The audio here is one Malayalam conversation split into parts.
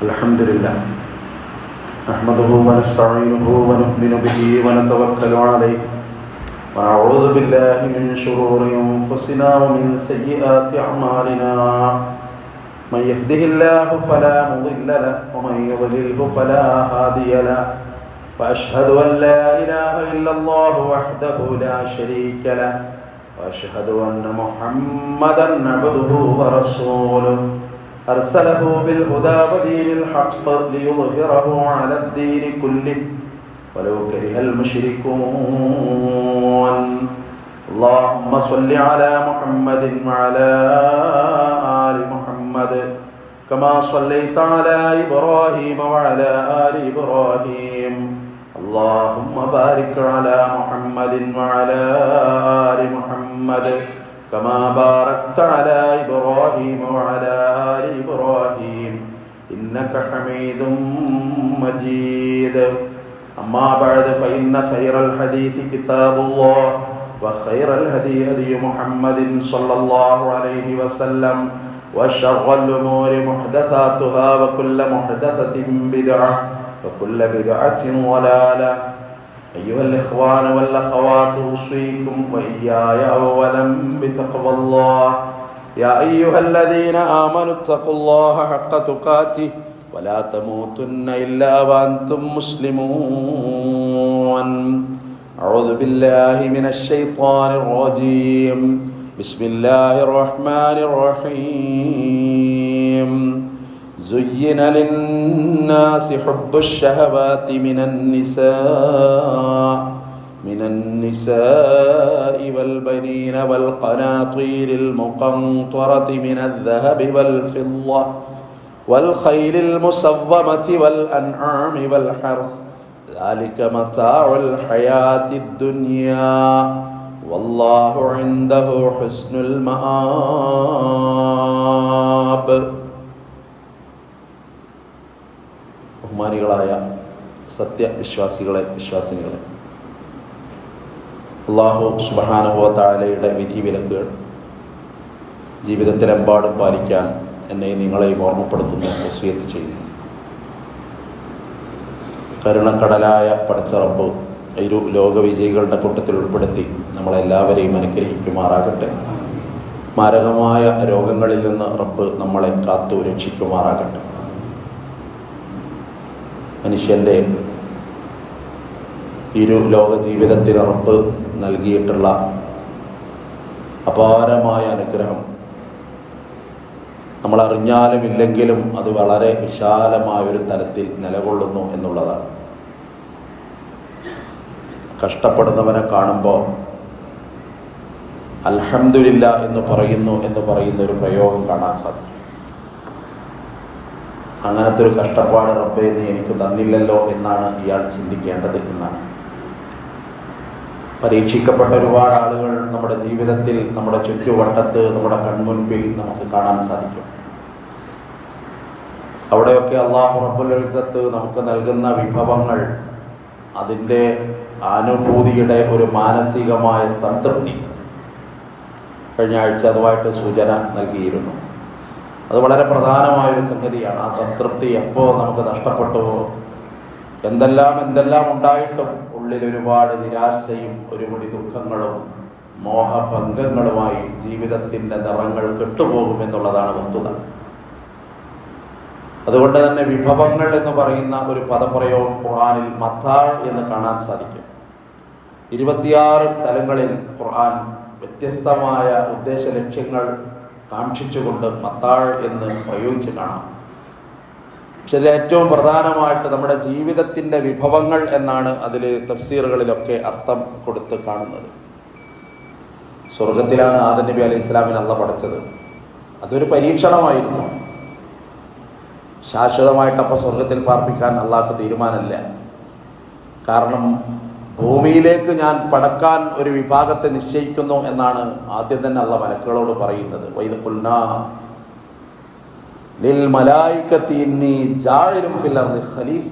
الحمد لله نحمده ونستعينه ونؤمن به ونتوكل عليه ونعوذ بالله من شرور أنفسنا ومن سيئات أعمالنا من يهده الله فلا مضل له ومن يضلله فلا هادي له وأشهد أن لا إله إلا الله وحده لا شريك له وأشهد أن محمدا عبده ورسوله أرسله بالهدى ودين الحق ليظهره على الدين كله ولو كره المشركون اللهم صل على محمد وعلى آل محمد كما صليت على إبراهيم وعلى آل إبراهيم اللهم بارك على محمد وعلى آل محمد كما باركت على إبراهيم وعلى آل إبراهيم إنك حميد مجيد أما بعد فإن خير الحديث كتاب الله وخير الهدي هدي محمد صلى الله عليه وسلم وشر الأمور محدثاتها وكل محدثة بدعة وكل بدعة ضلالة أيها الإخوان والأخوات أوصيكم وإياي أولا بتقوى الله يا أيها الذين آمنوا اتقوا الله حق تقاته ولا تموتن إلا وأنتم مسلمون أعوذ بالله من الشيطان الرجيم بسم الله الرحمن الرحيم زين للناس حب الشهوات من النساء والبنين والقناطير المقنطرة من الذهب والفضة والخيل المسومة والأنعام والحرث ذلك متاع الحياة الدنيا والله عنده حسن المآب. ബഹുമാനികളായ സത്യവിശ്വാസികളെ വിശ്വാസിനികളെ, അല്ലാഹു സുബ്ഹാനഹു വ തആലയുടെ വിധിവിലക്കുകൾ ജീവിതത്തിലെമ്പാടും പാലിക്കാൻ എന്നെയും നിങ്ങളെയും ഓർമ്മപ്പെടുത്തുന്നു, വസിയത്ത് ചെയ്യുന്നു. കരുണക്കടലായ പടച്ച റബ്ബ് ഇരു ലോകവിജയികളുടെ കൂട്ടത്തിൽ ഉൾപ്പെടുത്തി നമ്മളെല്ലാവരെയും അനുഗ്രഹിക്കുമാറാകട്ടെ. മാരകമായ രോഗങ്ങളിൽ നിന്ന് റബ്ബ് നമ്മളെ കാത്തു രക്ഷിക്കുമാറാകട്ടെ. മനുഷ്യൻ്റെ ഇരു ലോക ജീവിതത്തിൽ റബ്ബ് നൽകിയിട്ടുള്ള അപാരമായ അനുഗ്രഹം നമ്മളറിഞ്ഞാലും ഇല്ലെങ്കിലും അത് വളരെ വിശാലമായൊരു തലത്തിൽ നിലകൊള്ളുന്നു എന്നുള്ളതാണ്. കഷ്ടപ്പെടുന്നവനെ കാണുമ്പോൾ അൽഹംദുലില്ലാ എന്ന് പറയുന്ന ഒരു പ്രയോഗം കാണാൻ സാധിക്കും. അങ്ങനത്തെ ഒരു കഷ്ടപ്പാട് റബ്ബേ നീ എനിക്ക് തന്നില്ലല്ലോ എന്നാണ് ഇയാൾ ചിന്തിക്കേണ്ടത് എന്നാണ്. പരീക്ഷിക്കപ്പെട്ട ഒരുപാട് ആളുകൾ നമ്മുടെ ജീവിതത്തിൽ, നമ്മുടെ ചുറ്റുവട്ടത്ത്, നമ്മുടെ കൺമുൻപിൽ നമുക്ക് കാണാൻ സാധിക്കും. അവിടെയൊക്കെ അല്ലാഹു റബ്ബുൽ ഇസ്സത്ത് നമുക്ക് നൽകുന്ന വിഭവങ്ങൾ, അതിൻ്റെ അനുഭൂതിയുടെ ഒരു മാനസികമായ സംതൃപ്തി കഴിഞ്ഞ ആഴ്ച അതുമായിട്ട് സൂചന നൽകിയിരുന്നു. അത് വളരെ പ്രധാനമായൊരു സംഗതിയാണ്. ആ സംതൃപ്തി എപ്പോൾ നമുക്ക് നഷ്ടപ്പെട്ടുവോ, എന്തെല്ലാം ഉണ്ടായിട്ടും ഉള്ളിൽ ഒരുപാട് നിരാശയും ഒരുപിടി ദുഃഖങ്ങളും മോഹഭംഗങ്ങളുമായി ജീവിതത്തിൻ്റെ നിറങ്ങൾ കെട്ടുപോകുമെന്നുള്ളതാണ് വസ്തുത. അതുകൊണ്ട് തന്നെ വിഭവങ്ങൾ എന്ന് പറയുന്ന ഒരു പദപ്രയോഗം ഖുർആനിൽ മത്താ എന്ന് കാണാൻ സാധിക്കും. 26 സ്ഥലങ്ങളിൽ ഖുർആൻ വ്യത്യസ്തമായ ഉദ്ദേശ ലക്ഷ്യങ്ങൾ കാക്ഷിച്ചുകൊണ്ട് മത്താഴ് എന്ന് പ്രയോഗിച്ച് കാണാം. പക്ഷെ ഇതിൽ ഏറ്റവും പ്രധാനമായിട്ട് നമ്മുടെ ജീവിതത്തിൻ്റെ വിഭവങ്ങൾ എന്നാണ് അതിൽ തഫ്സീറുകളിലൊക്കെ അർത്ഥം കൊടുത്ത് കാണുന്നത്. സ്വർഗത്തിലാണ് ആദം നബി അലൈഹി ഇസ്ലാമിനെ അല്ലാഹ് പടച്ചത്. അതൊരു പരീക്ഷണമായിരുന്നു. ശാശ്വതമായിട്ടപ്പോൾ സ്വർഗത്തിൽ പാർപ്പിക്കാൻ അള്ളാഹ്ക്ക് തീരുമാനമില്ല. കാരണം ഭൂമിയിലേക്ക് ഞാൻ പടക്കാൻ ഒരു വിഭാഗത്തെ നിശ്ചയിക്കുന്നു എന്നാണ് ആദ്യം തന്നെ അള്ളാഹ് മലക്കുകളോട് പറയുന്നത്. വൈദ് ഖുൽനാ ലിൽ മലായികതി ഇന്നി ജാഇലുൻ ഫിൽ അർദി ഖലീഫ,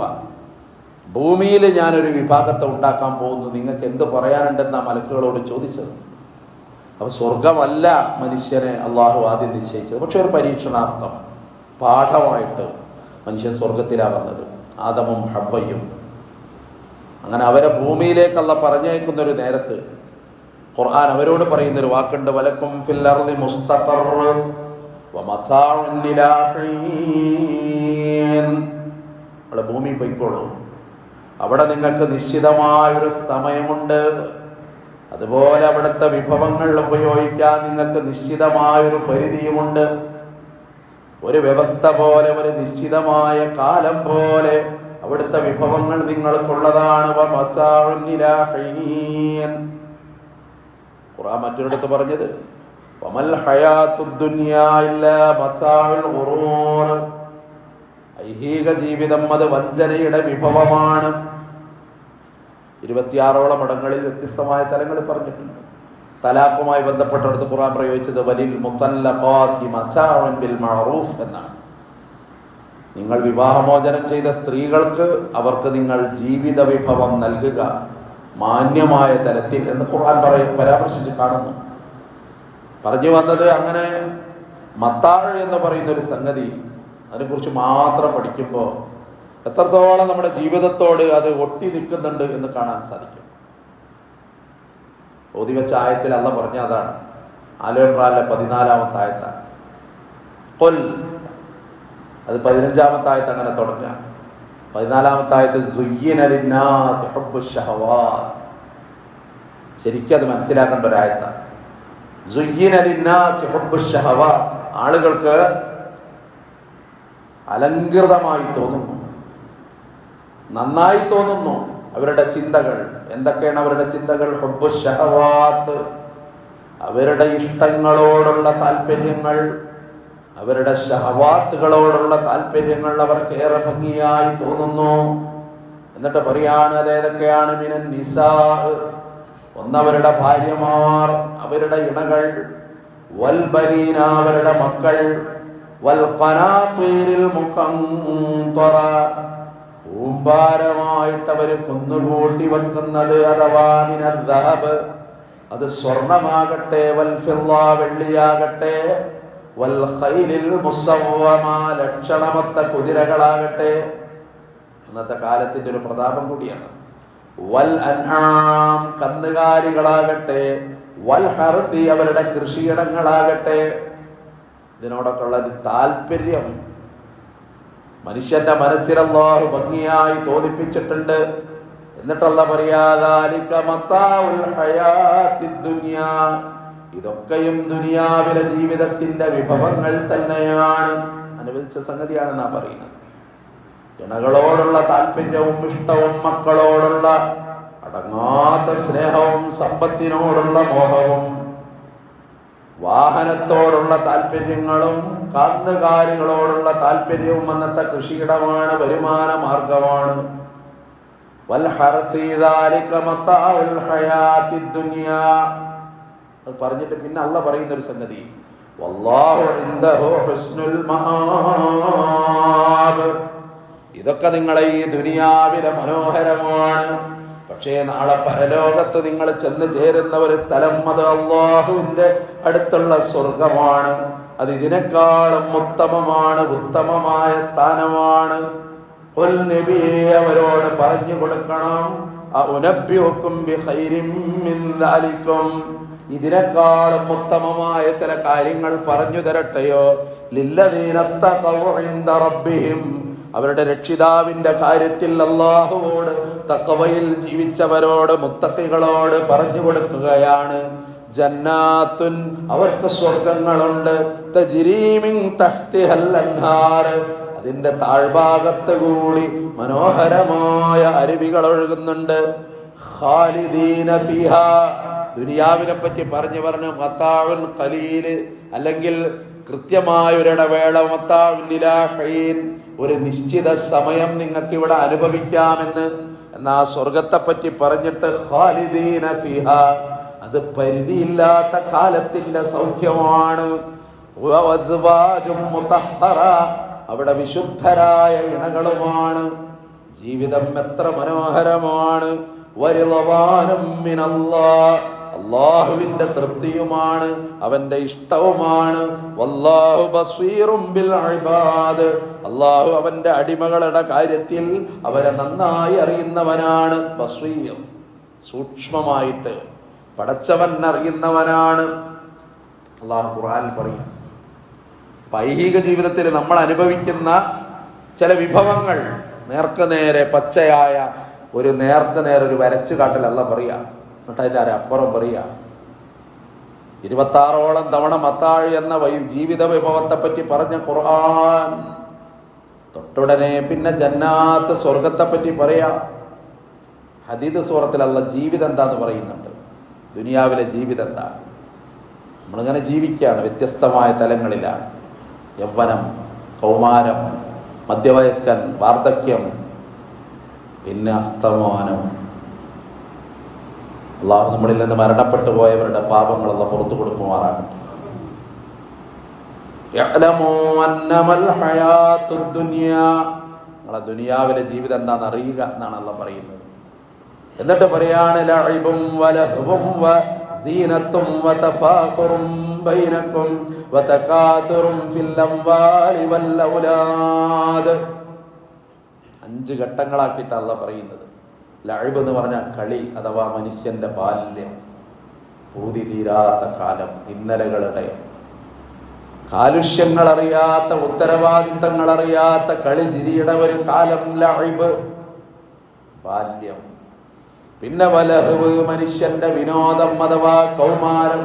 ഭൂമിയിൽ ഞാനൊരു വിഭാഗത്തെ ഉണ്ടാക്കാൻ പോകുന്നു, നിങ്ങൾക്ക് എന്ത് പറയാനുണ്ടെന്നാണ് മലക്കുകളോട് ചോദിച്ചത്. അപ്പോൾ സ്വർഗമല്ല മനുഷ്യനെ അള്ളാഹു ആദ്യം നിശ്ചയിച്ചത്, പക്ഷെ ഒരു പരീക്ഷണാർത്ഥം, പാഠമായിട്ട് മനുഷ്യൻ സ്വർഗത്തിലാണ് വന്നത്, ആദമും ഹവ്വയും. അങ്ങനെ അവരെ ഭൂമിയിലേക്കല്ല പറഞ്ഞയക്കുന്നൊരു നേരത്ത് ഖുർആൻ അവരോട് പറയുന്നൊരു വാക്കുണ്ട്, വലക്കും ഫിൽ അർളി മുസ്തഖർ വമതാഉൻ ഇലാ ഹീൻ. അവിടെ ഭൂമി പൊയ്ക്കോളൂ, അവിടെ നിങ്ങൾക്ക് നിശ്ചിതമായൊരു സമയമുണ്ട്. അതുപോലെ അവിടുത്തെ വിഭവങ്ങൾ ഉപയോഗിക്കാൻ നിങ്ങൾക്ക് നിശ്ചിതമായൊരു പരിധിയുമുണ്ട്. ഒരു വ്യവസ്ഥ പോലെ, ഒരു നിശ്ചിതമായ കാലം പോലെ അവിടുത്തെ വിഭവങ്ങൾ നിങ്ങൾക്കുള്ളതാണ്. ഖുർആൻ മറ്റൊരിടത്ത് പറഞ്ഞത് വമൽ ഹയാത്തുദ് ദുനിയാ ഇല്ലാ മതാഉൽ ഖുറൂർ. ഐഹിക ജീവിതം അത് വഞ്ചനയുടെ വിഭവമാണ്. 26ഓളം ഇടങ്ങളിൽ വ്യത്യസ്തമായ തലങ്ങൾ പറഞ്ഞിട്ടുണ്ട്. തലാഖുമായി ബന്ധപ്പെട്ടടുത്ത് ഖുർആൻ പ്രയോഗിച്ചത് വലിൽ മുതല്ലഖാതി മതാഉൻ ബിൽ മഅറൂഫ് എന്നാണ്. നിങ്ങൾ വിവാഹമോചനം ചെയ്ത സ്ത്രീകൾക്ക് അവർക്ക് നിങ്ങൾ ജീവിത വിഭവം നൽകുക മാന്യമായ തലത്തിൽ എന്ന് ഖുർആൻ പരാമർശിച്ച് കാണുന്നു. പറഞ്ഞു വന്നത്, അങ്ങനെ മത്താഴ് എന്ന് പറയുന്ന ഒരു സംഗതി, അതിനെക്കുറിച്ച് മാത്രം പഠിക്കുമ്പോൾ എത്രത്തോളം നമ്മുടെ ജീവിതത്തോട് അത് ഒട്ടി നിൽക്കുന്നുണ്ട് എന്ന് കാണാൻ സാധിക്കും. ഓതിവെച്ച ആയത്തിൽ അള്ള പറഞ്ഞ അതാണ്. ആല ഇംറാനിലെ 14-ാമത്തെ ആയത്താണ്. ഖുൽ, അത് 15-ാമത്തെ ആയത്ത് അങ്ങനെ തുടങ്ങുക. 14-ാമത്തെ ആയത്ത് സുയ്യിന ലിന്നാസി ഹുബ്ബുശ് ശഹവാത്ത്. ശരിക്കും അത് മനസ്സിലാക്കേണ്ട ഒരായത്താണ്. സുയ്യിന ലിന്നാസി ഹുബ്ബുശ് ശഹവാത്ത്. ആളുകൾക്ക് അലങ്കൃതമായി തോന്നുന്നു, നന്നായി തോന്നുന്നു അവരുടെ ചിന്തകൾ. എന്തൊക്കെയാണ് അവരുടെ ചിന്തകൾ? ഹുബ്ബുശ് ശഹവാത്ത്, അവരുടെ ഇഷ്ടങ്ങളോടുള്ള താല്പര്യങ്ങൾ, അവരുടെ ഷഹവാത്തുകളോടുള്ള താല്പര്യങ്ങൾ അവർക്ക് ഏറെ ഭംഗിയായി തോന്നുന്നു. എന്നിട്ട് പറയാണ്, അതേതൊക്കെയാണ്? മിനൻ നിസാ, ഒന്നവരുടെ ഭാര്യമാർ, അവരുടെ ഇണകൾ, വൽ ബനീന, അവരുടെ മക്കൾ, വൽ ഖനാതീരിൽ മുഖന്തറ, കൂമ്പാരമായിട്ട് അവര് കുന്നുകൂട്ടി വെക്കുന്നത്, അഥവാ മിനൽ ദഹബ്, അത് സ്വർണമാകട്ടെ, വൽ ഫിദ്ദ, വെള്ളിയാകട്ടെ, വൽ ഖൈലിൽ മുസവ്വമ, ലക്ഷണമൊത്ത കുതിരകളാകട്ടെ. ഇന്നത്തെ കാലത്തിന്റെ ഒരു പ്രതാപം കൂടിയാണ്. വൽ അൻആം, കന്നുകാലികളാകട്ടെ, വൽ ഹർസി, അവരുടെ കൃഷിയിടങ്ങളാകട്ടെ. ഇതിനോടൊക്കെ ഉള്ള താല്പര്യം മനുഷ്യന്റെ മനസ്സിൽ അല്ലാഹു ഭംഗിയായി തോന്നിപ്പിച്ചിട്ടുണ്ട്. എന്നിട്ടല്ല പറയാലിക മതാഉൽ ഹയാത്തിദ് ദുനിയാ, ഇതൊക്കെയും ദുനിയാവിലെ ജീവിതത്തിന്റെ വിഭവങ്ങൾ തന്നെയാണ്, അനുവദിച്ച സംഗതിയാണെന്നാ പറയുന്നത്. ജനങ്ങളോടുള്ള താല്പര്യവും ഇഷ്ടവും, മക്കളോടുള്ള അടങ്ങാത്ത സ്നേഹവും, സമ്പത്തിനോടുള്ള മോഹവും, വാഹനത്തോടുള്ള താല്പര്യങ്ങളും, കന്നുകാലികളോടുള്ള താല്പര്യവും അന്നത്തെ കൃഷിയിടമാണ്, വരുമാന മാർഗമാണ്. വൽ ഹർസി ദാലിക മതാഉൽ ഹയാത്തിദ് ദുനിയാ. അത് പറഞ്ഞിട്ട് പിന്നെ അള്ള പറയുന്ന ഒരു സംഗതി, വല്ലാഹു ഇൻദഹു ഹുസ്നുൽ മആബ്. ഇതൊക്കെ നിങ്ങളെ ഈ ദുനിയാവിലെ മനോഹരമാണ്, പക്ഷേ നാളെ പരലോകത്ത് നിങ്ങൾ ചെന്ന് ചേരുന്ന ഒരു സ്ഥലം, അത് അല്ലാഹുവിന്റെ അടുത്തുള്ള സ്വർഗമാണ്. അത് ഇതിനേക്കാളും ഉത്തമമാണ്, ഉത്തമമായ സ്ഥാനമാണ്. ഖുൽ നബിയേ, അവരോട് പറഞ്ഞു കൊടുക്കണം, അഉനബ്ബിഉകും ബിഖൈരിൻ മിൻ ദാലികും, ഇതിനേക്കാളും ഉത്തമമായ ചില കാര്യങ്ങൾ പറഞ്ഞു തരട്ടെയോ? ലില്ലദീന തഖവ ഇൻദ റബ്ബിഹിം, അവരുടെ രക്ഷിതാവിന്റെ കാര്യത്തിൽ അല്ലാഹുവോട് തഖവയിൽ ജീവിച്ചവരോട്, മുത്തഖികളോട് പറഞ്ഞു കൊടുക്കുകയാണ്. ജന്നാത്തുൻ, അവർക്ക് സ്വർഗങ്ങളുണ്ട്, തജ്രീ മിൻ തഹ്തിഹൽ അൻഹാർ, അതിന്റെ താഴ്ഭാഗത്ത് കൂടി മനോഹരമായ അരുവികൾ ഒഴുകുന്നുണ്ട്. ഖാലിദീന ഫീഹാ, ദുനിയാവിനെ പറ്റി പറഞ്ഞു മതാഉൻ ഖലീൽ, അല്ലെങ്കിൽ കൃത്യമായ ഒരിടവേള, മതാഉൻ ഇലാ ഹീൻ, ഒരു നിശ്ചിത സമയം നിങ്ങൾക്ക് ഇവിടെ അനുഭവിക്കാമെന്ന്. എന്നാ സ്വർഗത്തെ പറ്റി പറഞ്ഞിട്ട് ഖാലിദീന ഫീഹാ, അത് പരിധിയില്ലാത്ത കാലത്തിന്റെ സൗഖ്യമാണ്. വഅസ്വാജും മുതഹ്ഹറ, അവിടെ വിശുദ്ധരായ ഇണകളുമാണ്. ജീവിതം എത്ര മനോഹരമാണ്. വരിളവാനും മിനല്ലാഹ്, അല്ലാഹുവിന്റെ തൃപ്തിയുമാണ്, അവന്റെ ഇഷ്ടവുമാണ്. വല്ലാഹു ബസ്വീറും ബിൽ ഇബാദ്, അല്ലാഹു അവന്റെ അടിമകളുടെ കാര്യത്തിൽ അവരെ നന്നായി അറിയുന്നവനാണ്. ബസ്വീർ, സൂക്ഷ്മമായിട്ട് പടച്ചവൻ അറിയുന്നവനാണ്. അല്ലാഹു ഖുർആനിൽ പറയും, ഐഹിക ജീവിതത്തിൽ നമ്മൾ അനുഭവിക്കുന്ന ചില വിഭവങ്ങൾ നേർക്കുനേരെ പച്ചയായ ഒരു നേർക്കുനേരെ ഒരു വരച്ചു കാട്ടലല്ല പറയുക, എന്നിട്ട് അതിൻ്റെ അപ്പുറം പറയുക. 26ഓളം തവണ മത്താഴ് എന്ന ജീവിത വിഭവത്തെ പറ്റി പറഞ്ഞ ഖുർആൻ തൊട്ടുടനെ പിന്നെ ജന്നാത്ത് സ്വർഗത്തെ പറ്റി പറയാ. ഹദീദ് സൂറത്തിലുള്ള ജീവിതം എന്താന്ന് പറയുന്നുണ്ട്. ദുനിയാവിലെ ജീവിതം എന്താ? നമ്മളിങ്ങനെ ജീവിക്കുകയാണ്, വ്യത്യസ്തമായ തലങ്ങളിലാണ്. യൗവനം, കൗമാരം, മധ്യവയസ്കൻ, വാർദ്ധക്യം, പിന്നെ അസ്തമാനം. അള്ളാഹു നമ്മളിൽ നിന്ന് മരണപ്പെട്ടു പോയവരുടെ പാപങ്ങളെല്ലാം പുറത്തു കൊടുക്കുമാറാകട്ടെ. നിങ്ങളെ ദുനിയാവിലെ ജീവിതം എന്താണെന്ന് അറിയുക എന്നാണ് അള്ളാഹ് പറയുന്നത്. എന്നിട്ട് പറയാണ്, ലഅബും വലഹ്വും വസീനത്തും വതഫാഖുറും ബൈനകും വതകാതുറും ഫിൽ അംവാലി വൽ ഔലാദ്. 5 ഘട്ടങ്ങളാക്കിയിട്ട് അള്ളാഹ് പറയുന്നത്. ലഅബ് എന്ന് പറഞ്ഞാൽ കളി അഥവാ മനുഷ്യന്റെ ബാല്യം, പൂതി തീരാത്ത കാലം, ഇന്നലകളുടെ കാലുഷ്യങ്ങൾ അറിയാത്ത, ഉത്തരവാദിത്തങ്ങൾ അറിയാത്ത കളി ചിരിയുടെ ഒരു കാലം ലഅബ്, ബാല്യം. പിന്നെ വലഹ്വ്, മനുഷ്യന്റെ വിനോദം അഥവാ കൗമാരം,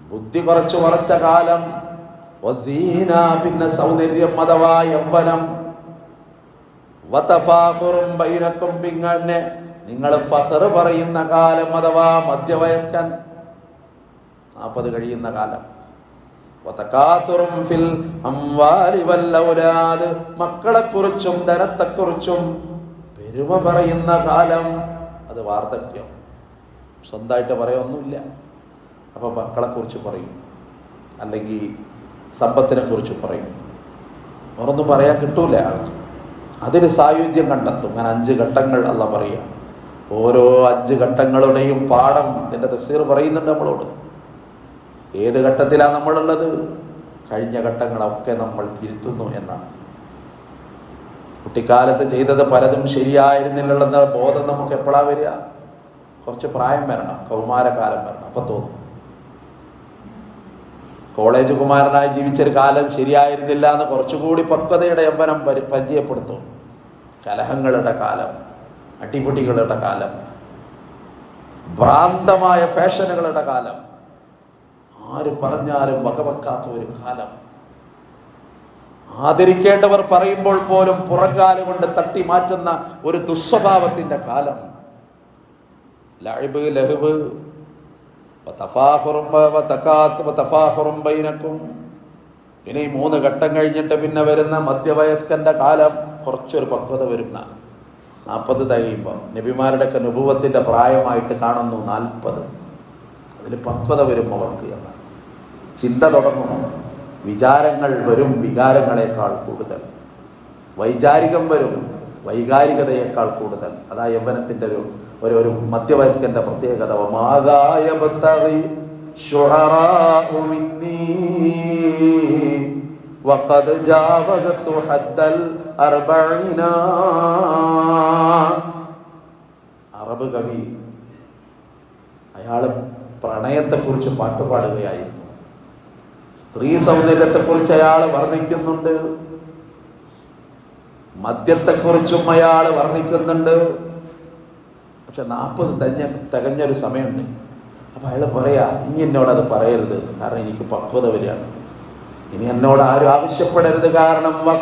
ബുദ്ധി കുറച്ച കാലം. വസീന, പിന്നെ സൗന്ദര്യം അഥവാ യൗവനം. വതഫാഖുറും ബൈനക്കും, പിന്നെ നിങ്ങൾ ഫഖർ പറയുന്ന കാലം അഥവാ മധ്യവയസ്കൻ, 40 കഴിയുന്ന കാലം. വതകാസുറും ഫിൽ അംവാലി വൽ ഔലാദ്, മക്കളെക്കുറിച്ചും ധനത്തെക്കുറിച്ചും പെരുമ പറയുന്ന കാലം, അത് വാർദ്ധക്യം. സ്വന്തമായിട്ട് പറയാനൊന്നുമില്ല, അപ്പൊ മക്കളെക്കുറിച്ച് പറയും, അല്ലെങ്കിൽ സമ്പത്തിനെ കുറിച്ച് പറയും. വേറൊന്നും പറയാൻ കിട്ടൂല ആൾക്ക്. അതിന് സായുജ്യം കണ്ടെത്തും. അങ്ങനെ 5 ഘട്ടങ്ങൾ അല്ല പറയുക. ഓരോ 5 ഘട്ടങ്ങളുടെയും പാഠം ഇതിന്റെ തഫ്സീർ പറയുന്നുണ്ട് നമ്മളോട്. ഏത് ഘട്ടത്തിലാണ് നമ്മളുള്ളത്? കഴിഞ്ഞ ഘട്ടങ്ങളൊക്കെ നമ്മൾ തിരുത്തുന്നു എന്നാണ്. കുട്ടിക്കാലത്ത് ചെയ്തത് പലതും ശരിയായിരുന്നില്ലെന്ന ബോധം നമുക്ക് എപ്പോഴാ വരിക? കുറച്ച് പ്രായം വരണം, കൗമാരകാലം വരണം, അപ്പൊ തോന്നും. കോളേജ് കുമാരനായി ജീവിച്ചൊരു കാലം ശരിയായിരുന്നില്ല എന്ന് കുറച്ചുകൂടി പക്വതയുടെ യൗവനം പരിചയപ്പെടുത്തും. കലഹങ്ങളുടെ കാലം, അടിപിടികളുടെ കാലം, ഭ്രാന്തമായ ഫാഷനുകളുടെ കാലം, ആര് പറഞ്ഞാലും വകവെക്കാത്ത ഒരു കാലം, ആദരിക്കേണ്ടവർ പറയുമ്പോൾ പോലും പുറംകാല് കൊണ്ട് തട്ടി മാറ്റുന്ന ഒരു ദുസ്വഭാവത്തിന്റെ കാലം. ലഅബ്, ലഹ്വ്, വതഫാഖുറും ബൈനക്കും. പിന്നെ ഈ 3 ഘട്ടം കഴിഞ്ഞിട്ട് പിന്നെ വരുന്ന മധ്യവയസ്കന്റെ കാലം, കുറച്ചൊരു പക്വത വരുന്ന 40 തികയുമ്പോൾ. നബിമാരുടെയൊക്കെ നുബുവത്തിന്റെ പ്രായമായിട്ട് കാണുന്നു 40. അതിൽ പക്വത വരും അവർക്ക് എന്നാണ്. ചിന്ത തുടങ്ങും, വിചാരങ്ങൾ വരും വികാരങ്ങളെക്കാൾ കൂടുതൽ, വൈചാരികം വരും വൈകാരികതയേക്കാൾ കൂടുതൽ. അതാ യൗവനത്തിന്റെ ഒരു മധ്യവയസ്കന്റെ പ്രത്യേകത. അറബ് കവി, അയാള് പ്രണയത്തെക്കുറിച്ച് പാട്ടുപാടുകയായിരുന്നു. സ്ത്രീ സൗന്ദര്യത്തെക്കുറിച്ച് അയാൾ വർണ്ണിക്കുന്നുണ്ട്, മദ്യത്തെക്കുറിച്ചും അയാൾ വർണ്ണിക്കുന്നുണ്ട്. പക്ഷെ 40 തികഞ്ഞൊരു സമയമുണ്ട്. അപ്പൊ അയാൾ പറയാ, ഇനി എന്നോടത് പറയരുത്, കാരണം എനിക്ക് പക്വത വരികയാണ്. ഇനി എന്നോട് ആരും ആവശ്യപ്പെടരുത്, കാരണം 40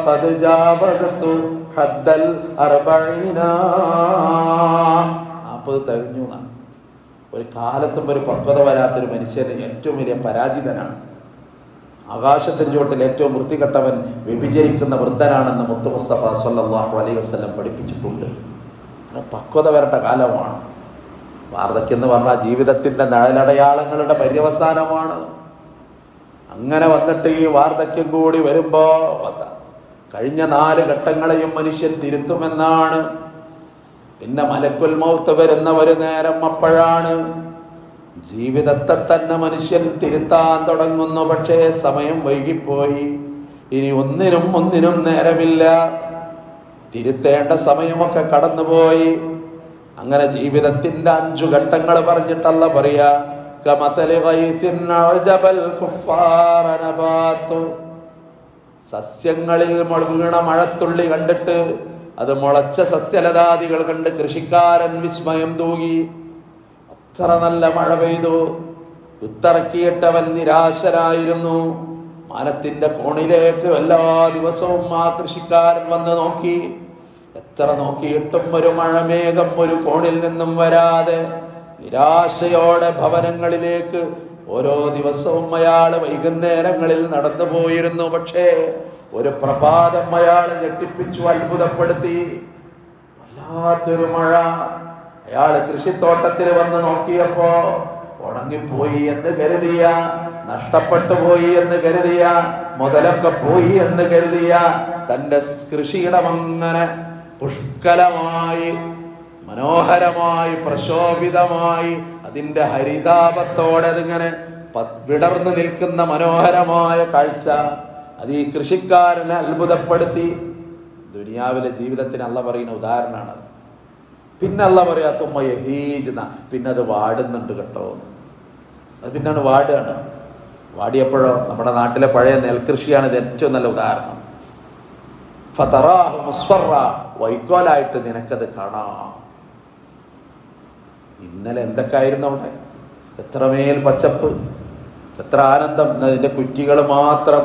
തികഞ്ഞു എന്നാണ്. ഒരു കാലത്തും ഒരു പക്വത വരാത്തൊരു മനുഷ്യന് ഏറ്റവും വലിയ പരാജിതനാണ്. ആകാശത്തിന് ചുവട്ടിൽ ഏറ്റവും വൃത്തികെട്ടവൻ വ്യഭിചരിക്കുന്ന വൃദ്ധനാണെന്ന് മുത്ത് മുസ്തഫ സ്വല്ലല്ലാഹു അലൈഹി വസല്ലം പഠിപ്പിച്ചിട്ടുണ്ട്. പക്വത വരേണ്ട കാലമാണ്. വാർദ്ധക്യം എന്ന് പറഞ്ഞാൽ ജീവിതത്തിന്റെ നിഴലടയാളങ്ങളുടെ പര്യവസാനമാണ്. അങ്ങനെ വന്നിട്ട് ഈ വാർദ്ധക്യം കൂടി വരുമ്പോ കഴിഞ്ഞ 4 ഘട്ടങ്ങളെയും മനുഷ്യൻ തിരുത്തുമെന്നാണ് പിന്നെ മലക്കുൽ മൗത്ത് വരുന്ന ഒരു നേരം അപ്പോഴാണ് ജീവിതത്തെ തന്നെ മനുഷ്യൻ തിരുത്താൻ തുടങ്ങുന്നു. പക്ഷേ സമയം വൈകിപ്പോയി. ഇനി ഒന്നിനും നേരമില്ല. തിരുത്തേണ്ട സമയമൊക്കെ കടന്നുപോയി. അങ്ങനെ ജീവിതത്തിന്റെ 5 ഘട്ടങ്ങൾ പറഞ്ഞിട്ടല്ല പറയാ, കമസലി ഗൈസിൻ അഅജബൽ കുഫാറ നബാതു. സസ്യങ്ങളിൽ വീണ മഴത്തുള്ളി കണ്ടിട്ട്, അത് മുളച്ച സസ്യലതാദികൾ കണ്ട് കൃഷിക്കാരൻ വിസ്മയം തൂകി. അത്ര നല്ല മഴ പെയ്തു. വിത്തിറക്കിയിട്ടവൻ നിരാശനായിരുന്നു. മാനത്തിന്റെ കോണിലേക്ക് എല്ലാ ദിവസവും ആ കൃഷിക്കാരൻ വന്ന് നോക്കി. എത്ര നോക്കിയിട്ടും ഒരു മഴമേഘം ഒരു കോണിൽ നിന്നും വരാതെ നിരാശയോടെ ഭവനങ്ങളിലേക്ക് ഓരോ ദിവസവും അയാൾ വൈകുന്നേരങ്ങളിൽ നടന്നു പോയിരുന്നു. പക്ഷേ ഒരു പ്രഭാതം അയാൾ ഞെട്ടിപ്പിച്ചു, അത്ഭുതപ്പെടുത്തി. വല്ലാത്തൊരു മഴ. അയാൾ കൃഷിത്തോട്ടത്തിൽ വന്ന് നോക്കിയപ്പോ ഉണങ്ങിപ്പോയി എന്ന് കരുതിയ, നഷ്ടപ്പെട്ടു പോയി എന്ന് കരുതിയ, മുതലൊക്കെ പോയി എന്ന് കരുതിയ തന്റെ കൃഷിയിടം അങ്ങനെ പുഷ്കലമായി, മനോഹരമായി, പ്രശോഭിതമായി, അതിന്റെ ഹരിതാപത്തോടെ അതിങ്ങനെ വിടർന്നു നിൽക്കുന്ന മനോഹരമായ കാഴ്ച അത് ഈ കൃഷിക്കാരനെ അത്ഭുതപ്പെടുത്തി. ദുനിയാവിലെ ജീവിതത്തിന് അള്ള പറയുന്ന ഉദാഹരണമാണ്. പിന്നെ അള്ള പറയാ സുമ്മയഹീജ്ന, പിന്നെ അത് വാടുന്നുണ്ട് കേട്ടോ. അത് പിന്നാണ് വാടുകയാണ്. വാടിയപ്പോഴോ നമ്മുടെ നാട്ടിലെ പഴയ നെൽകൃഷിയാണ് ഇത് ഏറ്റവും നല്ല ഉദാഹരണം. ഫതറാഹു മുസ്ഫറ, വൈക്കോലായിട്ട് നിനക്കത് കാണാം. ഇന്നലെ എന്തൊക്കെയായിരുന്നു അവിടെ, എത്രമേൽ പച്ചപ്പ്, എത്ര ആനന്ദം. അതിൻ്റെ കുറ്റികൾ മാത്രം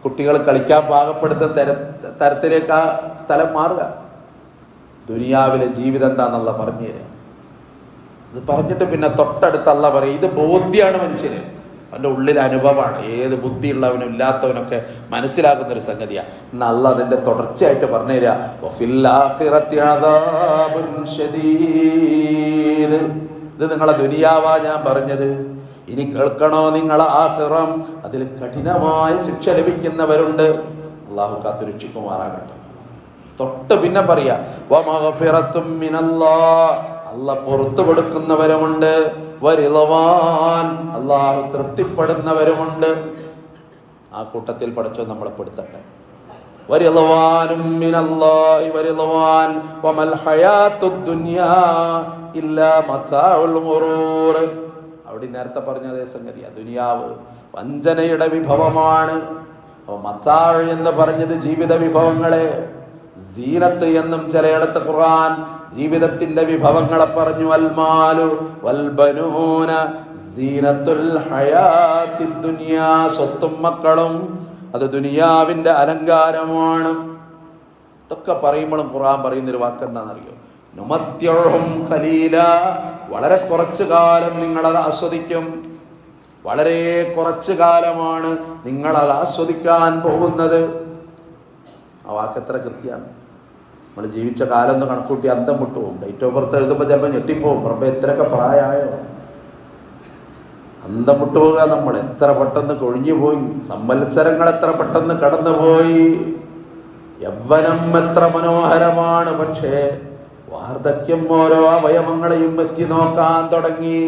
കുട്ടികൾ കളിക്കാൻ പാകപ്പെടുത്തുന്ന തരത്തിലേക്ക് ആ സ്ഥലം മാറുക. ദുനിയാവിലെ ജീവിതം എന്താണെന്നുള്ള പറഞ്ഞു തരാം. ഇത് പറഞ്ഞിട്ട് പിന്നെ തൊട്ടടുത്തല്ല പറയും, ഇത് ബോധ്യമാണ് മനുഷ്യന്, അവൻ്റെ ഉള്ളിൽ അനുഭവമാണ്. ഏത് ബുദ്ധിയുള്ളവനും ഇല്ലാത്തവനൊക്കെ മനസ്സിലാക്കുന്നൊരു സംഗതിയാണ്. എന്നല്ല അതിൻ്റെ തുടർച്ചയായിട്ട് പറഞ്ഞു തരിക. ഇത് നിങ്ങളെ ദുനിയാവാ ഞാൻ പറഞ്ഞത്. ഇനി കേൾക്കണോ നിങ്ങളെ ആഖിറം, അതിൽ കഠിനമായ ശിക്ഷ ലഭിക്കുന്നവരുണ്ട്. അള്ളാഹു കാത്തുരക്ഷിക്കുമാറാകട്ടെ. തൊട്ട് പിന്നെ പറയാ വമഗ്ഫിറത്തും മിനല്ലാഹ്, അള്ളാഹ് പുറത്തു കൊടുക്കുന്നവരുമുണ്ട്. വരിളവാൻ, അള്ളാഹു തൃപ്തിപ്പെടുന്നവരുമുണ്ട്. ആ കൂട്ടത്തിൽ പഠിച്ചോ നമ്മളെ പെടുത്തട്ടെ. വരിളവാനും മിനല്ലാഹി വരിളവാൻ വമൽ ഹയാത്തുദ് ദുനിയാ ഇല്ലാ മതാഉൽ ഗുറൂർ. അവിടെ നേരത്തെ പറഞ്ഞ അതേ സംഗതിയാ. ദുനിയാവ് വഞ്ചനയുടെ വിഭവമാണ്. മതാഅ് എന്ന് പറഞ്ഞത് ജീവിത വിഭവങ്ങളെ, സീനത്ത് എന്നും ചിലയിടത്ത് ഖുർആൻ ജീവിതത്തിന്റെ വിഭവങ്ങളെ പറഞ്ഞു. അൽമാലു വൽബനൂന സീനത്തുൽ ഹയാത്തിദ് ദുനിയാ, സ്വത്തും മക്കളും അത് ദുനിയാവിന്റെ അലങ്കാരമാണ്. ഇതൊക്കെ പറയുമ്പോഴും ഖുർആൻ പറയുന്നൊരു വാക്ക് എന്താണെന്നറിയോ? നുമത്യഉഹും ഖലീല, വളരെ കുറച്ചു കാലം നിങ്ങളത് ആസ്വദിക്കും. വളരെ കുറച്ചു കാലമാണ് നിങ്ങളത് ആസ്വദിക്കാൻ പോകുന്നത്. ആ വാക്ക് എത്ര കൃത്യമാണ്. നമ്മൾ ജീവിച്ച കാലം ഒന്ന് കണക്കൂട്ടി അന്തം വിട്ടുപോകും. ഡേറ്റ് ഓഫ് ബർത്ത് എഴുതുമ്പോൾ ചിലപ്പോൾ ഞെട്ടിപ്പോകും. റബ്ബേ എത്രയൊക്കെ പ്രായമായോ, അന്തം വിട്ടുപോകുക. നമ്മൾ എത്ര പെട്ടെന്ന് കൊഴിഞ്ഞു പോയി, സംവത്സരങ്ങൾ എത്ര പെട്ടെന്ന് കടന്നുപോയി. യൗവനം എത്ര മനോഹരമാണ്. പക്ഷേ വാർദ്ധക്യം ഓരോ അവയവങ്ങളെയും എത്തി നോക്കാൻ തുടങ്ങി.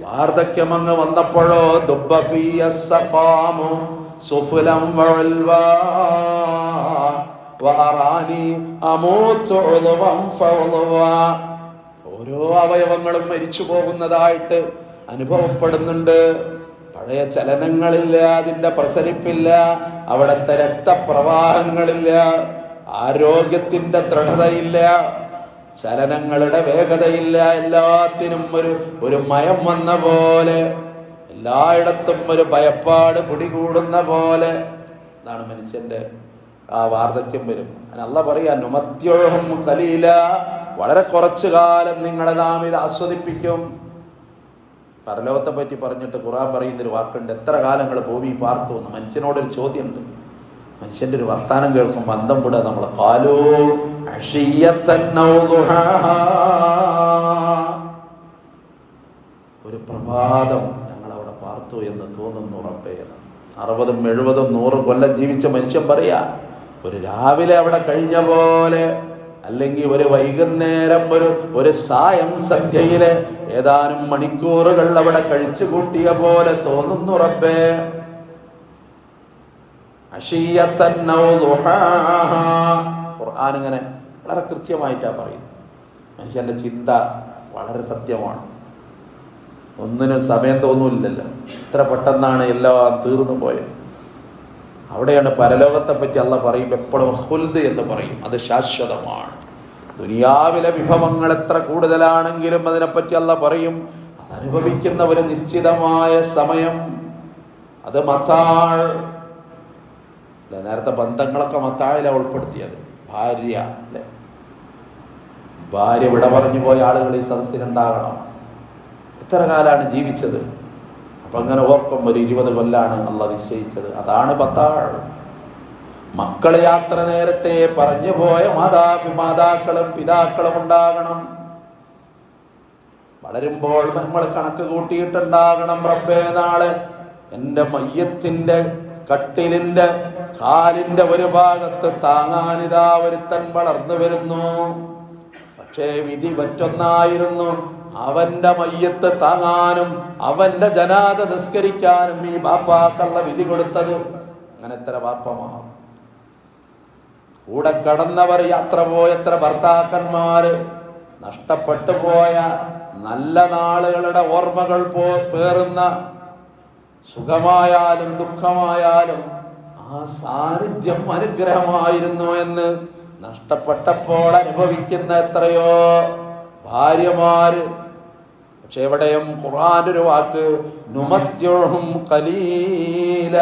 വാർദ്ധക്യം അങ്ങ് വന്നപ്പോഴോ ദുബ്ബഫിയസ്സഖാമു സുഫുലം വഅൽവാ വഅറാനി അമൂതു ഉളവം ഫഉളവാ. ഓരോ അവയവങ്ങളും മരിച്ചു പോകുന്നതായിട്ട് അനുഭവപ്പെടുന്നുണ്ട്. പഴയ ചലനങ്ങളില്ല, അതിൻ്റെ പ്രസരിപ്പില്ല, അവിടുത്തെ രക്തപ്രവാഹങ്ങളില്ല, ആരോഗ്യത്തിൻ്റെ ദൃഢതയില്ല, ചലനങ്ങളുടെ വേഗതയില്ല. എല്ലാത്തിനും ഒരു മയം വന്ന പോലെ, എല്ലായിടത്തും ഒരു ഭയപ്പാട് പിടികൂടുന്ന പോലെ. അതാണ് മനുഷ്യന്റെ ആ വാർദ്ധക്യം വരും. അല്ലാഹ് പറയാ നുമത്യഉഹും ഖലീല, വളരെ കുറച്ചു കാലം നിങ്ങളെ നാം ഇത് ആസ്വദിപ്പിക്കും. പരലോകത്തെ പറ്റി പറഞ്ഞിട്ട് ഖുർആൻ പറയുന്നൊരു വാക്കുണ്ട്, എത്ര കാലങ്ങൾ ഭൂമി പാർത്തു എന്ന്. മനുഷ്യനോടൊരു ചോദ്യമുണ്ട്. മനുഷ്യന്റെ ഒരു വർത്താനം കേൾക്കുമ്പോൾ അന്തം വിടുക നമ്മൾ. ഖാലൂ അശിയ്യത്തൻ ഔ ദുഹാഹാ, ഒരു പ്രഭാതം ഞങ്ങളവിടെ പാർത്തു എന്ന് തോന്നുന്നു റബ്ബേ. 60, 70, 100 കൊല്ലം ജീവിച്ച മനുഷ്യൻ പറയാ, ഒരു രാവിലെ അവിടെ കഴിഞ്ഞ പോലെ അല്ലെങ്കിൽ ഒരു വൈകുന്നേരം ഒരു സായം സന്ധ്യയിലെ ഏതാനും മണിക്കൂറുകൾ അവിടെ കഴിച്ചു കൂട്ടിയ പോലെ തോന്നുന്നു റബ്ബേ. അശിയത്തൻ ഔ ദുഹാഹാ. ഖുർആൻ ഇങ്ങനെ വളരെ കൃത്യമായിട്ടാണ് പറയുന്നത്. മനുഷ്യന്റെ ചിന്ത വളരെ സത്യമാണ്. ഒന്നിനും സമയം തോന്നൂല്ലല്ലോ. ഇത്ര പെട്ടെന്നാണ് എല്ലാം തീർന്നു പോയത്. അവിടെയാണ് പരലോകത്തെ പറ്റി അള്ളാഹ് പറയും എപ്പോഴും ഖുൽദ് എന്ന് പറയും. അത് ശാശ്വതമാണ്. ദുനിയാവിലെ വിഭവങ്ങൾ എത്ര കൂടുതലാണെങ്കിലും അതിനെപ്പറ്റി അള്ളാഹ് പറയും അത് അനുഭവിക്കുന്ന ഒരു നിശ്ചിതമായ സമയം. അത് മത്താൾ. നേരത്തെ ബന്ധങ്ങളൊക്കെ മത്താഴിലാണ് ഉൾപ്പെടുത്തിയത്. ഭാര്യ അല്ലെ, ഭാര്യ വിട പറഞ്ഞു പോയ ആളുകൾ ഈ സദസ്സിലുണ്ടാകണം. എത്ര കാലാണ് ജീവിച്ചത്? അപ്പൊ അങ്ങനെ ഓർക്കും ഒരു 20 കൊല്ലാണ് അള്ളാഹ് നിശ്ചയിച്ചത്. അതാണ് പത്താൾ. മക്കളെ യാത്ര നേരത്തെ പറഞ്ഞു പോയ മാതാക്കളും പിതാക്കളും ഉണ്ടാകണം. വളരുമ്പോൾ നമ്മൾ കണക്ക് കൂട്ടിയിട്ടുണ്ടാകണം. റബ്ബേ, നാളെ എൻ്റെ മയ്യത്തിന്റെ കട്ടിലിന്റെ കാലിന്റെ ഒരു ഭാഗത്ത് താങ്ങാനിതാ ഒരുത്തൻ വളർന്നു വരുന്നു. പക്ഷേ വിധി മറ്റൊന്നായിരുന്നു. അവന്റെ മയ്യത്ത് താങ്ങാനും അവന്റെ ജനാദ നിസ്കരിക്കാനും ഈ ബാപ്പാക്കുള്ള വിധി കൊടുത്തത്. അങ്ങനെ എത്ര ബാപ്പമാർ, കൂടെ കടന്നവർ, യാത്ര പോയ എത്ര ഭർത്താക്കന്മാര്, നഷ്ടപ്പെട്ടു പോയ നല്ല നാളുകളുടെ ഓർമ്മകൾ പേറുന്ന, സുഖമായാലും ദുഃഖമായാലും ആ സാന്നിധ്യം അനുഗ്രഹമായിരുന്നു എന്ന് നഷ്ടപ്പെട്ടപ്പോൾ അനുഭവിക്കുന്ന എത്രയോ ഭാര്യമാര്. പക്ഷെ എവിടെയും ഖുർആന്റെ ഒരു വാക്ക് നുമത്യുഹും ഖലീല,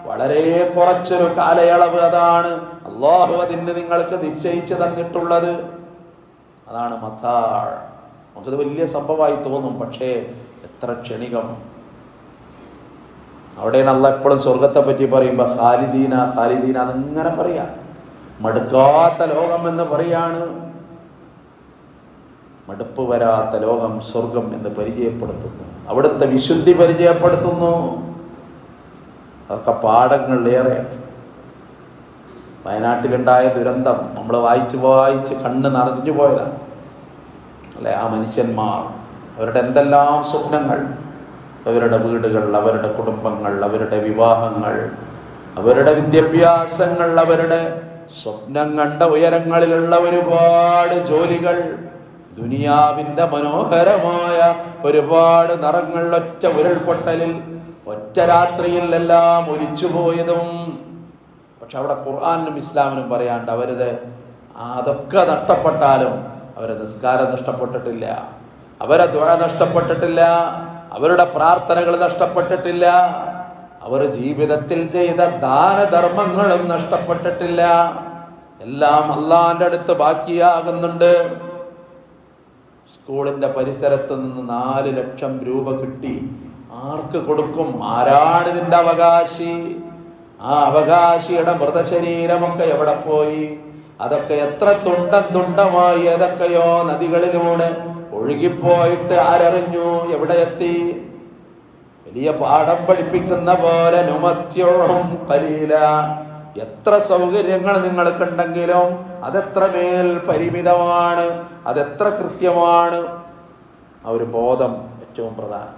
വളരെ കുറച്ചൊരു കാലയളവ്. അതാണ് അല്ലാഹു അതിന് നിങ്ങൾക്ക് നിശ്ചയിച്ചു തന്നിട്ടുള്ളത്. അതാണ് മത്താൾ. നമുക്കത് വലിയ സംഭവമായി തോന്നും, പക്ഷേ എത്ര ക്ഷണികം. അവിടെയാണ് അള്ളാഹ് എപ്പോഴും സ്വർഗത്തെ പറ്റി പറയുമ്പോൾ ഖാലിദീന ഖാലിദീന എന്നിങ്ങനെ പറയാ. മടുക്കാത്ത ലോകം എന്ന് പറയാണ്. മടുപ്പ് വരാത്ത ലോകം സ്വർഗം എന്ന് പരിചയപ്പെടുത്തുന്നു. അവിടുത്തെ വിശുദ്ധി പരിചയപ്പെടുത്തുന്നു. അതൊക്കെ പാഠങ്ങളിലേറെ. വയനാട്ടിലുണ്ടായ ദുരന്തം നമ്മൾ വായിച്ച് കണ്ണ് നിറഞ്ഞു പോയതാണ് അല്ലെ. ആ മനുഷ്യന്മാർ, അവരുടെ എന്തെല്ലാം സ്വപ്നങ്ങൾ, അവരുടെ വീടുകൾ, അവരുടെ കുടുംബങ്ങൾ, അവരുടെ വിവാഹങ്ങൾ, അവരുടെ വിദ്യാഭ്യാസങ്ങൾ, അവരുടെ സ്വപ്നം കണ്ട ഉയരങ്ങളിലുള്ള ഒരുപാട് ജോലികൾ, ദുനിയാവിൻ്റെ മനോഹരമായ ഒരുപാട് നിറങ്ങൾ ഒറ്റ ഉരുൾപൊട്ടലിൽ, ഒറ്റ രാത്രിയിൽ എല്ലാം ഒലിച്ചുപോയതും. പക്ഷെ അവിടെ ഖുർആനും ഇസ്ലാമിനും പറയാണ്ട് അവരത് അതൊക്കെ നഷ്ടപ്പെട്ടാലും അവരെ നിസ്കാരം നഷ്ടപ്പെട്ടിട്ടില്ല, അവരെ ദുആ നഷ്ടപ്പെട്ടിട്ടില്ല, അവരുടെ പ്രാർത്ഥനകൾ നഷ്ടപ്പെട്ടിട്ടില്ല, അവർ ജീവിതത്തിൽ ചെയ്ത ദാനധർമ്മങ്ങളും നഷ്ടപ്പെട്ടിട്ടില്ല. എല്ലാം അള്ളാന്റെ അടുത്ത് ബാക്കിയാകുന്നുണ്ട്. സ്കൂളിന്റെ പരിസരത്ത് നിന്ന് 4 ലക്ഷം രൂപ കിട്ടി. ആർക്ക് കൊടുക്കും? ആരാണ് ഇതിന്റെ അവകാശി? ആ അവകാശിയുടെ മൃതശരീരമൊക്കെ എവിടെ പോയി? അതൊക്കെ എത്ര തുണ്ടമായി ഏതൊക്കെയോ നദികളിലൂടെ ഒഴുകിപ്പോയിട്ട് ആരറിഞ്ഞു? എവിടെ എത്തി? വലിയ പാഠം പഠിപ്പിക്കുന്ന പോലെ നുമത്യോഹും ഖലീല. എത്ര സൗകര്യങ്ങൾ നിങ്ങൾക്കുണ്ടെങ്കിലും അതെത്ര മേൽ പരിമിതമാണ്, അതെത്ര കൃത്യമാണ്. ആ ഒരു ബോധം ഏറ്റവും പ്രധാനം.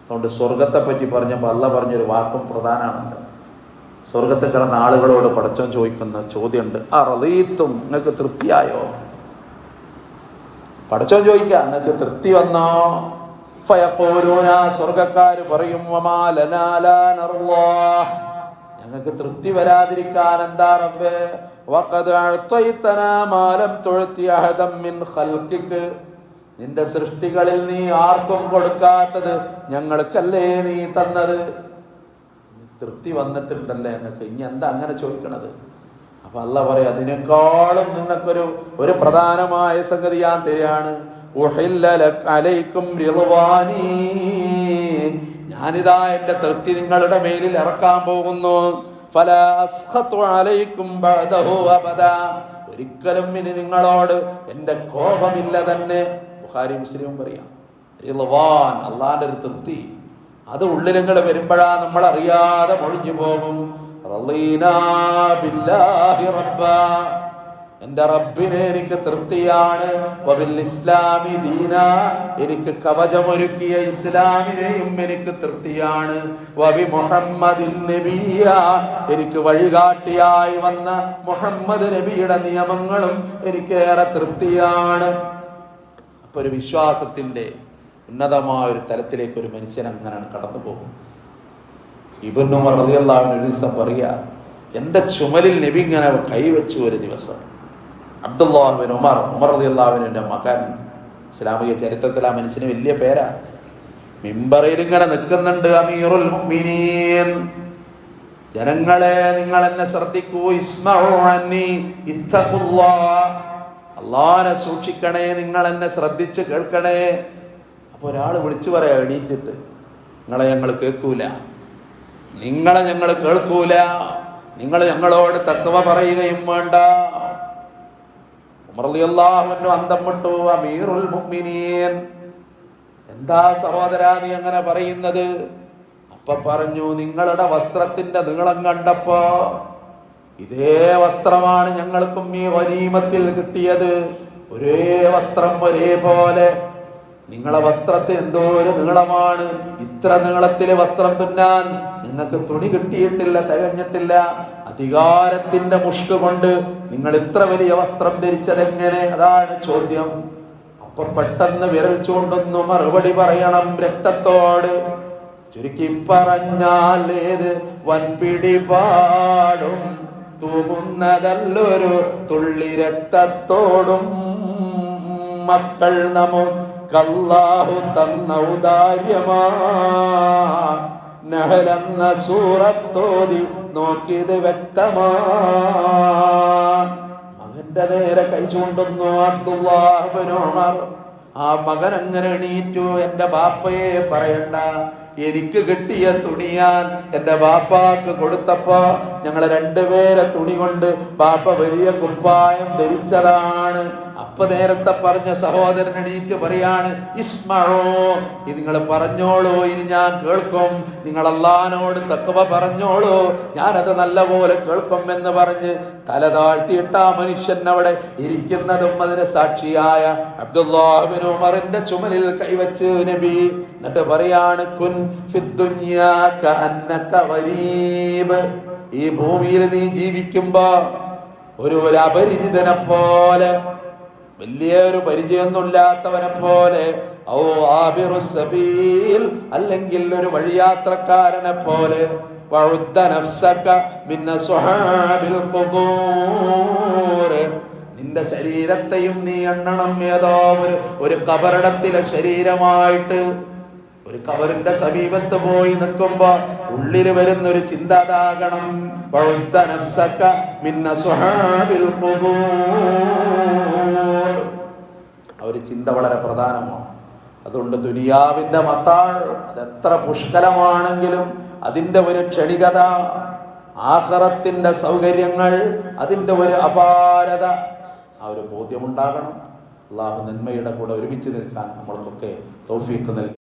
അതുകൊണ്ട് സ്വർഗത്തെ പറ്റി പറഞ്ഞപ്പോൾ അള്ളാഹ് പറഞ്ഞൊരു വാക്കും പ്രധാനമാണല്ലോ. സ്വർഗത്തിൽ കിടന്ന ആളുകളോട് പടച്ചോൻ ചോദിക്കുന്ന ചോദ്യമുണ്ട്, റളീത്തും, നിങ്ങൾക്ക് തൃപ്തിയായോ? പടച്ചോൻ ചോദിക്കുക, നിങ്ങൾക്ക് തൃപ്തി വന്നോ? ഫയഖൂലൂന, സ്വർഗക്കാര് പറയും, വമാ ലനാ ലാ നർളാഹ്, ഞങ്ങൾക്ക് തൃപ്തി വരാതിരിക്കാൻ എന്താ റബ്ബേ? വഖദ് അഅ്തൈതനാ മാ ലം തുഅ്തി അഹദൻ മിൻ ഖൽഖിക, നിന്റെ സൃഷ്ടികളിൽ നീ ആർക്കും കൊടുക്കാത്തത് ഞങ്ങൾക്കല്ലേ നീ തന്നത്. തൃപ്തി വന്നിട്ടുണ്ടല്ലേ ഞങ്ങൾക്ക്, ഇനി എന്താ അങ്ങനെ ചോദിക്കണത്? അപ്പൊ അല്ലാഹ് പറയും, അതിനേക്കാളും നിങ്ങൾക്കൊരു പ്രധാനമായ സംഗതി ഞാൻ തരികയാണ്. ഉഹില്ല ലക അലൈക്കും റിളവാനി, ഞാനിതാ എന്റെ തൃപ്തി നിങ്ങളുടെ മേലിൽ ഇറക്കാൻ പോകുന്നു. ഫലാ അസ്ഖതു അലൈക്കും ബഅദഹു അബദാ, ഒരിക്കലും ഇനി നിങ്ങളോട് എന്റെ കോപമില്ല തന്നെ. ബുഖാരി മുസ്ലിം പറയാം, റിളവാൻ, അള്ളാന്റെ ഒരു തൃപ്തി, അത് ഉള്ളിലങ്ങൾ വരുമ്പോഴാ നമ്മൾ അറിയാതെ ഒഴിഞ്ഞു പോകും. റളീനാ ബില്ലാഹി റബ്ബാ, എന്റെ റബ്ബിനെ എനിക്ക് തൃപ്തിയാണ്. വബിൽ ഇസ്ലാമി ദീന, എനിക്ക് കവചമൊരുക്കിയ ഇസ്ലാമിനെയും എനിക്ക് തൃപ്തിയാണ്. വബി മുഹമ്മദിൻ നബിയ, എനിക്ക് വഴികാട്ടിയായി വന്ന മുഹമ്മദ് നബിയുടെ നിയമങ്ങളും എനിക്കേറെ തൃപ്തിയാണ്. അപ്പൊ ഒരു വിശ്വാസത്തിന്റെ ഉന്നതമായ ഒരു തലത്തിലേക്ക് ഒരു മനുഷ്യൻ അങ്ങനെ കടന്നു പോകും. ഇബ്നു ഉമർ റളിയല്ലാഹു അൻഹു ഒരു ദിവസം പറയാ, എന്റെ ചുമലിൽ നബി ഇങ്ങനെ കൈവച്ചു ഒരു ദിവസം. അബ്ദുല്ലാഹ് ബിൻ ഉമർ റളിയല്ലാഹു അൻഹുവിന്റെ മകൻ. ഇസ്ലാമിക ചരിത്രത്തിൽ ആ മനുഷ്യന് വലിയ പേരാ. മിമ്പറിൽ ഇങ്ങനെ നിൽക്കുന്നുണ്ട്, അമീറുൽ മുഅ്മിനീൻ, ജനങ്ങളെ നിങ്ങൾ എന്നെ ശ്രദ്ധിക്കൂ, ഇസ്മഉ അന്നി ഇത്തഖുല്ലാഹ്, അല്ലാഹനെ സൂക്ഷിക്കണേ, നിങ്ങൾ എന്നെ ശ്രദ്ധിച്ച് കേൾക്കണേ. അപ്പൊ ഒരാൾ വിളിച്ചു പറയാ എണീറ്റിട്ട്, നിങ്ങളെ ഞങ്ങൾ കേൾക്കൂല, നിങ്ങളെ ഞങ്ങൾ കേൾക്കൂല, നിങ്ങൾ ഞങ്ങളോട് തഖ്വ പറയുകയും വേണ്ട. ഉമർ റളിയല്ലാഹു അൻഹു അന്തം വിട്ടു. അമീറുൽ മുഅ്മിനീൻ, എന്താ സഹോദരാ നീ അങ്ങനെ പറയുന്നത്? അപ്പൊ പറഞ്ഞു, നിങ്ങളുടെ വസ്ത്രത്തിന്റെ നീളം കണ്ടപ്പോ ഇതേ വസ്ത്രമാണ് ഞങ്ങൾക്കും ഈ ഗനീമത്തിൽ കിട്ടിയത്. ഒരേ വസ്ത്രം ഒരേപോലെ. നിങ്ങളെ വസ്ത്രത്തിന് എന്തോ ഒരു നീളമാണ്. ഇത്ര നീളത്തിലെ വസ്ത്രം തുന്നാൻ നിങ്ങൾക്ക് തുണി കിട്ടിയിട്ടില്ല, തികഞ്ഞിട്ടില്ല. അധികാരത്തിന്റെ മുഷ്ക് കൊണ്ട് നിങ്ങൾ ഇത്ര വലിയ വസ്ത്രം ധരിച്ചതെങ്ങനെ? അതാണ് ചോദ്യം. അപ്പൊ പെട്ടെന്ന് വിരൽ ചൂണ്ടുന്നു, മറുപടി പറയണം രക്തത്തോട്. ചുരുക്കി പറഞ്ഞാൽ ഏത് വൻപിടിപാടും തൂങ്ങുന്നതല്ലൊരു തുള്ളി രക്തത്തോടും. മക്കൾ നമുക്കല്ലാഹു തന്ന ഔദാര്യമാ, നഹലെന്ന സൂറത്തോതി നോക്കിയത് വ്യക്തമാ. മകന്റെ നേരെ കൈ ചൂണ്ടുന്നു അബ്ദുല്ലാഹ് ഇബ്നു ഉമർ. ആ മകൻ അങ്ങനെ എണീറ്റു. എന്റെ ബാപ്പയെ പറയണ്ട, എനിക്ക് കിട്ടിയ തുണി ഞാൻ എന്റെ ബാപ്പാക്ക് കൊടുത്തപ്പോ ഞങ്ങളെ രണ്ടുപേരെ തുണി കൊണ്ട് ബാപ്പ വലിയ കുപ്പായം ധരിച്ചതാണ്. അപ്പൊ നേരത്തെ പറഞ്ഞ സഹോദരൻ എണീറ്റ് പറയാണ്, ഇസ്മഉ, ഇത് നിങ്ങൾ പറഞ്ഞോളൂ, ഇനി ഞാൻ കേൾക്കും. നിങ്ങൾ അല്ലാഹുവിനോട് തഖ്വ പറഞ്ഞോളൂ, ഞാനത് നല്ലപോലെ കേൾക്കും എന്ന് പറഞ്ഞ് തല താഴ്ത്തിയിട്ട് ആ മനുഷ്യൻ അവിടെ ഇരിക്കുന്നതും അതിന് സാക്ഷിയായ അബ്ദുല്ലാഹ് ഇബ്നു ഉമറിന്റെ ചുമലിൽ കൈവച്ച് നബി എന്നിട്ട് പറയാണ്, കുൻ ഫിദ്ദുനിയാ കഅന്നക ഗരീബ്, ഈ ഭൂമിയിൽ നീ ജീവിക്കുമ്പോ ഒരു അപരിചിതനെ പോലെ, വലിയൊരു പരിചയമൊന്നുമില്ലാത്തവനെ പോലെ, ഔ ആബിറുസ് സബീൽ, അല്ലെങ്കിൽ ഒരു വഴിയാത്രക്കാരനെ പോലെ, വഉദ്ദ നഫ്സക മിൻ അസ്ഹാബിൽ ഖുബൂർ, നിന്റെ ശരീരത്തെയും നീ എണ്ണണം ഏതോ ഒരു കബറിടത്തിലെ ശരീരമായിട്ട്. ഒരു കബറിന്റെ സമീപത്ത് പോയി നിൽക്കുമ്പോ ഉള്ളിൽ വരുന്ന ഒരു ചിന്ത അതാകണം, വഉദ്ദ നഫ്സക മിൻ അസ്ഹാബിൽ ഖുബൂർ. ആ ഒരു ചിന്ത വളരെ പ്രധാനമാണ്. അതുകൊണ്ട് ദുനിയാവിന്റെ മത്താൾ അതെത്ര പുഷ്കലമാണെങ്കിലും അതിന്റെ ഒരു ക്ഷണികത, ആഖിറത്തിന്റെ സൗകര്യങ്ങൾ, അതിന്റെ ഒരു അപാരത, ആ ഒരു ബോധ്യമുണ്ടാകണം. അല്ലാഹു നന്മയുടെ കൂടെ ഒരുമിച്ച് നിൽക്കാൻ നമ്മൾക്കൊക്കെ തൗഫീഖ് നൽകി.